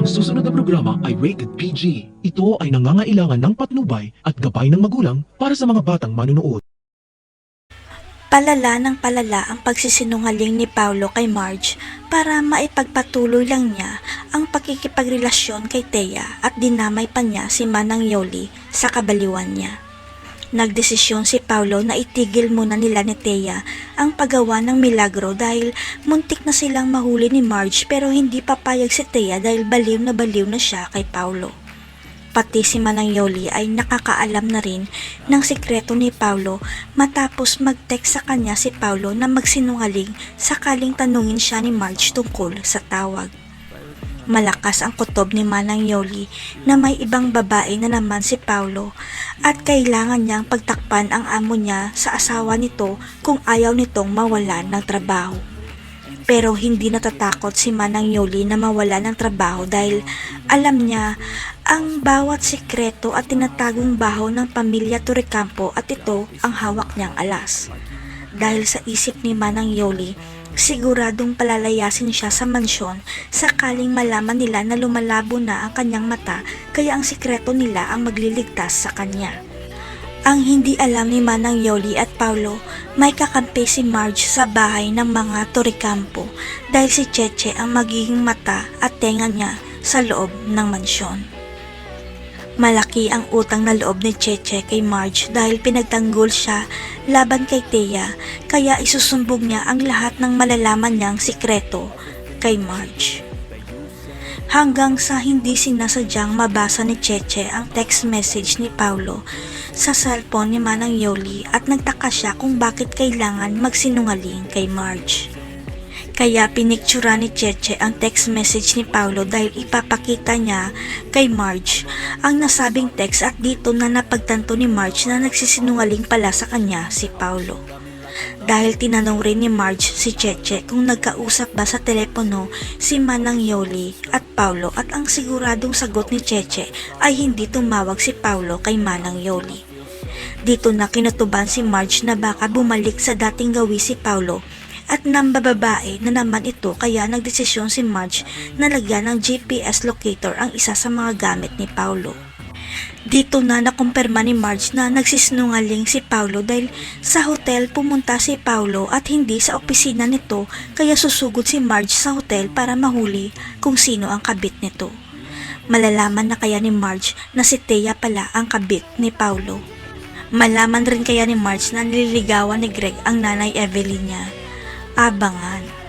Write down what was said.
Ang susunod na programa ay rated PG. Ito ay nangangailangan ng patnubay at gabay ng magulang para sa mga batang manunood. Palala ng palala ang pagsisinungaling ni Paulo kay Marge para maipagpatuloy lang niya ang pakikipagrelasyon kay Thea at dinamay pa niya si Manang Yoli sa kabaliwan niya. Nagdesisyon si Paulo na itigil muna nila ni Thea ang paggawa ng milagro dahil muntik na silang mahuli ni Marge pero hindi papayag si Thea dahil baliw na siya kay Paulo. Pati si Manang Yoli ay nakakaalam na rin ng sikreto ni Paulo matapos mag-text sa kanya si Paulo na magsinungaling sakaling tanungin siya ni Marge tungkol sa tawag. Malakas ang kutob ni Manang Yoli na may ibang babae na naman si Paulo at kailangan niyang pagtakpan ang amo niya sa asawa nito kung ayaw nitong mawalan ng trabaho. Pero hindi natatakot si Manang Yoli na mawala ng trabaho dahil alam niya ang bawat sikreto at tinatagong baho ng pamilya Torrecampo at ito ang hawak niyang alas. Dahil sa isip ni Manang Yoli, siguradong palalayasin siya sa mansyon sakaling malaman nila na lumalabo na ang kanyang mata kaya ang sikreto nila ang magliligtas sa kanya. Ang hindi alam ni Manang Yoli at Paulo, may kakampi si Marge sa bahay ng mga Torrecampo dahil si Cheche ang magiging mata at tenga niya sa loob ng mansyon. Malaki ang utang na loob ni Cheche kay Marge dahil pinagtanggol siya laban kay Thea kaya isusumbog niya ang lahat ng malalaman niyang sikreto kay Marge. Hanggang sa hindi sinasadyang mabasa ni Cheche ang text message ni Paulo sa cellphone ni Manang Yoli at nagtaka siya kung bakit kailangan magsinungaling kay Marge. Kaya piniktura ni Cheche ang text message ni Paulo dahil ipapakita niya kay Marge ang nasabing text at dito na napagtanto ni Marge na nagsisinungaling pala sa kanya si Paulo. Dahil tinanong rin ni Marge si Cheche kung nagkausap ba sa telepono si Manang Yoli at Paulo at ang siguradong sagot ni Cheche ay hindi tumawag si Paulo kay Manang Yoli. Dito na kinutuban si Marge na baka bumalik sa dating gawi si Paulo at nambababae na naman ito kaya nagdesisyon si Marge na lagyan ng GPS locator ang isa sa mga gamit ni Paulo. Dito na nakumpirma ni Marge na nagsisinungaling si Paulo dahil sa hotel pumunta si Paulo at hindi sa opisina nito kaya susugod si Marge sa hotel para mahuli kung sino ang kabit nito. Malalaman na kaya ni Marge na si Thea pala ang kabit ni Paulo. Malaman rin kaya ni Marge na nililigawan ni Greg ang nanay Evelyn niya. Abangan.